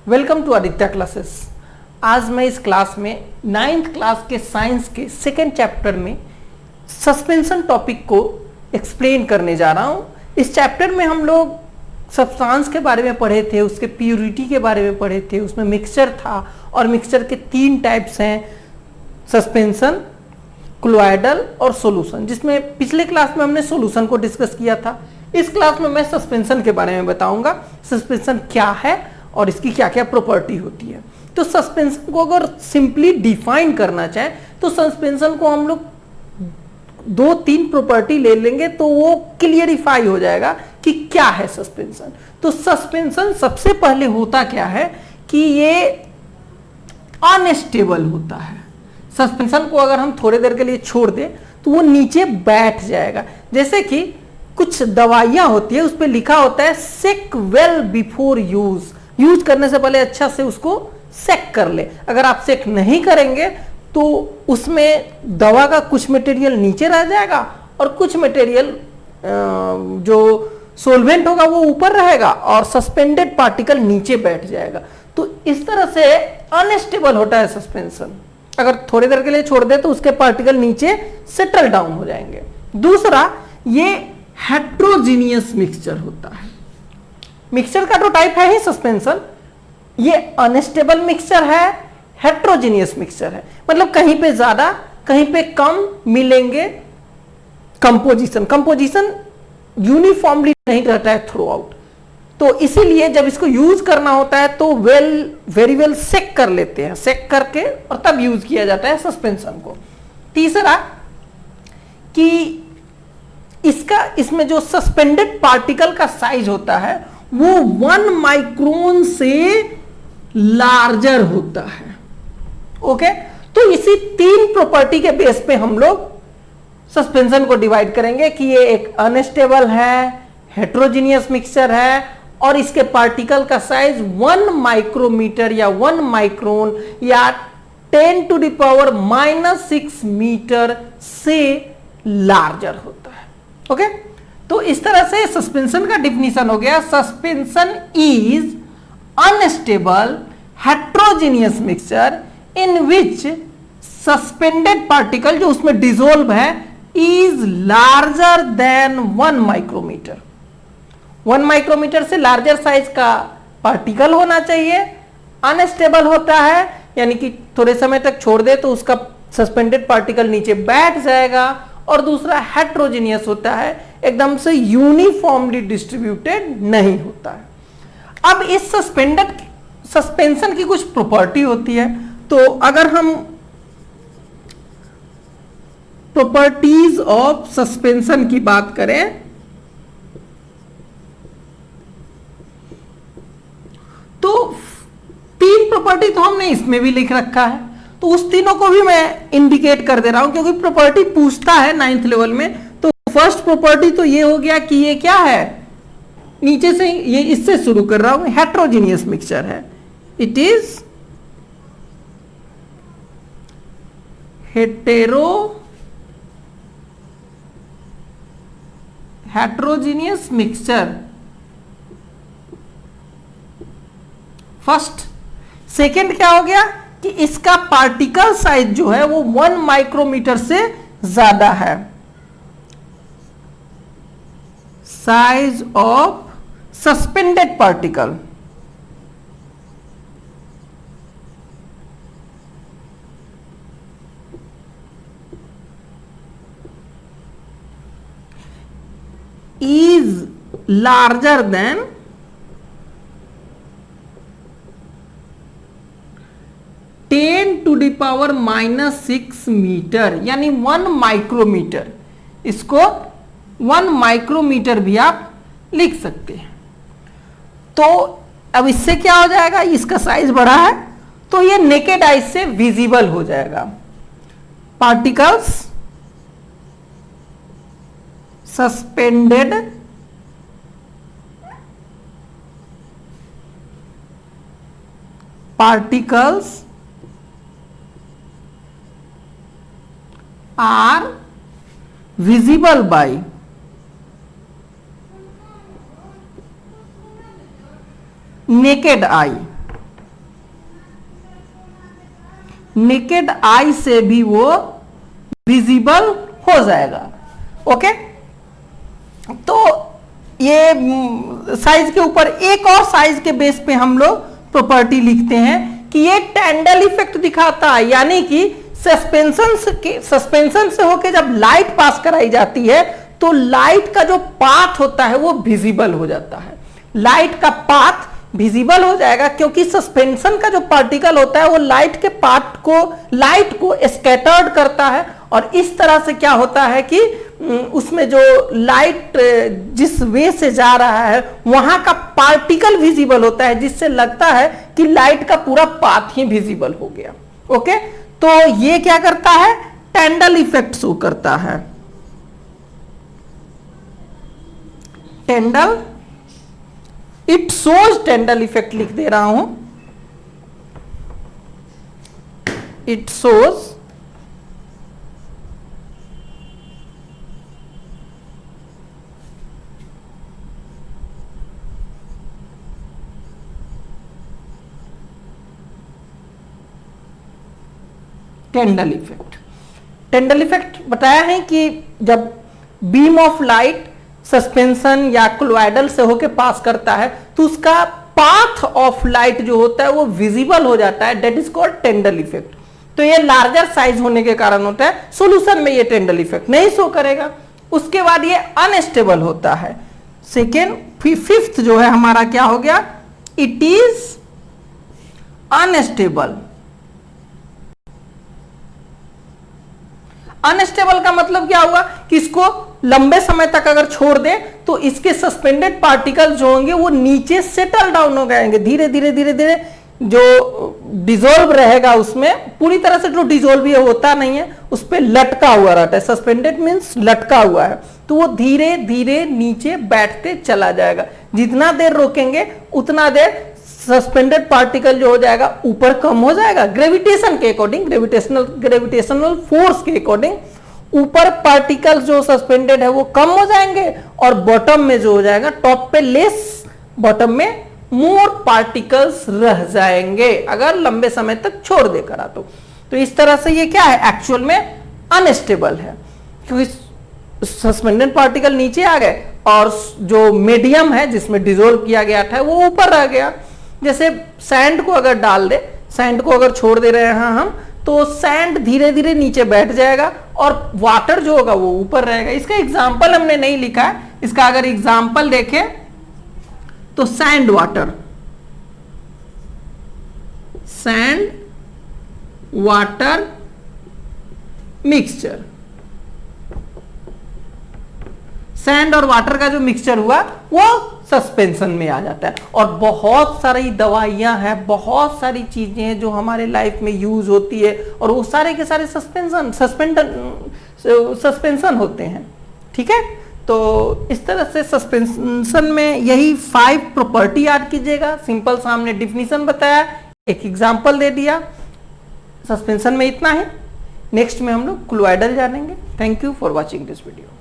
Welcome to Aditya classes. आज मैं इस क्लास में 9th क्लास के साइंस के सेकेंड चैप्टर में सस्पेंशन टॉपिक को एक्सप्लेन करने जा रहा हूं। इस चैप्टर में हम लोग सब्सटेंस के बारे में पढ़े थे, उसके प्योरिटी के बारे में पढ़े थे, उसमें मिक्सचर था और मिक्सचर के 3 टाइप्स हैं, सस्पेंशन, कोलॉइडल और सॉल्यूशन, जिसमें पिछले क्लास में हमने सॉल्यूशन को डिस्कस किया था। इस क्लास में मैं सस्पेंशन के बारे में बताऊंगा, सस्पेंशन क्या है और इसकी क्या क्या प्रॉपर्टी होती है। तो सस्पेंशन को अगर सिंपली डिफाइन करना चाहे तो सस्पेंशन को हम लोग 2-3 प्रॉपर्टी ले लेंगे तो वो क्लियरिफाई हो जाएगा कि क्या है सस्पेंशन। तो सस्पेंशन सबसे पहले होता क्या है कि ये अनस्टेबल होता है। सस्पेंशन को अगर हम थोड़ी देर के लिए छोड़ दें तो वो नीचे बैठ जाएगा। जैसे कि कुछ दवाइयां होती है, उस पर लिखा होता है सेक वेल बिफोर यूज, यूज करने से पहले अच्छा से उसको सेक कर ले। अगर आप सेक नहीं करेंगे तो उसमें दवा का कुछ मटेरियल नीचे रह जाएगा और कुछ मटेरियल जो सोल्वेंट होगा वो ऊपर रहेगा और सस्पेंडेड पार्टिकल नीचे बैठ जाएगा। तो इस तरह से अनस्टेबल होता है सस्पेंशन। अगर थोड़ी देर के लिए छोड़ दे तो उसके पार्टिकल नीचे सेटल डाउन हो जाएंगे। दूसरा, ये हेट्रोजीनियस मिक्सचर होता है। मिक्सचर का तो टाइप है ही सस्पेंशन। ये अनस्टेबल मिक्सचर है, हेट्रोजीनियस मिक्सचर है, मतलब कहीं पे ज्यादा कहीं पे कम मिलेंगे। कंपोजिशन यूनिफॉर्मली नहीं रहता है थ्रू आउट। तो इसीलिए जब इसको यूज करना होता है तो वेरी वेल सेक कर लेते हैं, सेक करके और तब यूज किया जाता है सस्पेंशन को। तीसरा कि इसमें जो सस्पेंडेड पार्टिकल का साइज होता है वो 1 माइक्रोन से लार्जर होता है। ओके, तो इसी 3 प्रॉपर्टी के बेस पे हम लोग सस्पेंशन को डिवाइड करेंगे कि ये एक अनस्टेबल है, हेट्रोजीनियस मिक्सचर है और इसके पार्टिकल का साइज 1 माइक्रोमीटर या 1 माइक्रोन या 10⁻⁻6 मीटर से लार्जर होता है। ओके, तो इस तरह से सस्पेंशन का डिफिनीशन हो गया। Suspension is unstable heterogeneous mixture in which suspended particle जो उसमें डिसोल्व है is larger than 1 micrometre. 1 micrometre से लार्जर साइज का पार्टिकल होना चाहिए। अनस्टेबल होता है यानी कि थोड़े समय तक छोड़ दे तो उसका सस्पेंडेड पार्टिकल नीचे बैठ जाएगा। और दूसरा हेट्रोजीनियस होता है, एकदम से यूनिफॉर्मली डिस्ट्रीब्यूटेड नहीं होता है। अब इस सस्पेंशन की कुछ प्रॉपर्टी होती है। तो अगर हम प्रॉपर्टीज ऑफ सस्पेंशन की बात करें तो 3 प्रॉपर्टी तो हमने इसमें भी लिख रखा है, तो उस तीनों को भी मैं इंडिकेट कर दे रहा हूं क्योंकि प्रॉपर्टी पूछता है 9th लेवल में। तो फर्स्ट प्रॉपर्टी तो ये हो गया कि ये क्या है, नीचे से ये इससे शुरू कर रहा हूं, हेट्रोजीनियस मिक्सचर है। It is heterogeneous mixture first. Second क्या हो गया कि इसका पार्टिकल साइज जो है वो 1 माइक्रोमीटर से ज्यादा है। Size of suspended particle is larger than 10⁻⁻6 metre यानी 1 माइक्रोमीटर। इसको 1 माइक्रोमीटर भी आप लिख सकते हैं। तो अब इससे क्या हो जाएगा, इसका साइज बड़ा है तो ये नेकेड आई से विजिबल हो जाएगा। Particles suspended particles are visible by naked eye। Naked eye से भी वो विजिबल हो जाएगा। ओके, तो ये साइज के ऊपर एक और साइज के बेस पे हम लोग प्रॉपर्टी लिखते हैं कि ये टेंडल इफेक्ट दिखाता है, यानी कि सस्पेंशन से होके जब लाइट पास कराई जाती है तो लाइट का जो पाथ होता है वो विजिबल हो जाता है। लाइट का पाथ विजिबल हो जाएगा क्योंकि सस्पेंशन का जो पार्टिकल होता है वो लाइट को स्कैटर्ड करता है, और इस तरह से क्या होता है कि उसमें जो लाइट जिस वे से जा रहा है वहां का पार्टिकल विजिबल होता है, जिससे लगता है कि लाइट का पूरा पाथ ही विजिबल हो गया। ओके, तो ये क्या करता है, टेंडल इफेक्ट शो करता है। टेंडल, इट शोज टेंडल इफेक्ट लिख दे रहा हूं, इट शोज टेंडल इफेक्ट। टेंडल इफेक्ट बताया है कि जब बीम ऑफ लाइट सस्पेंशन या क्लोइडल से होके पास करता है तो उसका पाथ ऑफ लाइट जो होता है वो विजिबल हो जाता है, दैट इज कॉल्ड टेंडल इफेक्ट। तो ये लार्जर साइज होने के कारण होता है, सॉल्यूशन में ये टेंडल इफेक्ट नहीं शो करेगा। उसके बाद ये अनस्टेबल होता है। फिफ्थ जो है हमारा क्या हो गया, इट इज अनस्टेबल। अनस्टेबल का मतलब क्या हुआ कि इसको लंबे समय तक अगर छोड़ दे तो इसके सस्पेंडेड पार्टिकल जो होंगे वो नीचे सेटल डाउन हो जाएंगे, धीरे धीरे धीरे धीरे जो डिजोल्व रहेगा उसमें, पूरी तरह से जो डिजोल्व ये होता नहीं है, उस पर लटका हुआ रहता है। सस्पेंडेड मीन्स लटका हुआ है, तो वो धीरे धीरे नीचे बैठते चला जाएगा। जितना देर रोकेंगे उतना देर सस्पेंडेड पार्टिकल जो हो जाएगा ऊपर कम हो जाएगा, ग्रेविटेशन के अकॉर्डिंग, ग्रेविटेशनल फोर्स के अकॉर्डिंग ऊपर पार्टिकल जो सस्पेंडेड है वो कम हो जाएंगे, और बॉटम में जो हो जाएगा, टॉप पे लेस, बॉटम में मोर पार्टिकल्स रह जाएंगे अगर लंबे समय तक छोड़ दे करा तो इस तरह से ये क्या है, एक्चुअल में अनस्टेबल है, क्योंकि सस्पेंडेड पार्टिकल नीचे आ गए और जो मीडियम है जिसमें डिसॉल्व किया गया था वो ऊपर रह गया। जैसे सैंड को अगर डाल दे, सैंड को अगर छोड़ दे रहे हैं हम, तो सैंड धीरे धीरे नीचे बैठ जाएगा और वाटर जो होगा वो ऊपर रहेगा। इसका एग्जाम्पल हमने नहीं लिखा है, इसका अगर एग्जाम्पल देखें तो sand water, sand water mixture, sand और वाटर का जो मिक्सचर हुआ वो सस्पेंशन में आ जाता है। और बहुत सारी दवाइयां हैं, बहुत सारी चीजें हैं जो हमारे लाइफ में यूज होती है, और वो सारे के सारे सस्पेंशन होते हैं। ठीक है, तो इस तरह से सस्पेंशन में यही 5 प्रॉपर्टी याद कीजिएगा। सिंपल सा हमने डिफिनीशन बताया, एक एग्जांपल दे दिया। सस्पेंशन में इतना है, नेक्स्ट में हम लोग क्लोइडल जानेंगे। Thank you for watching this video.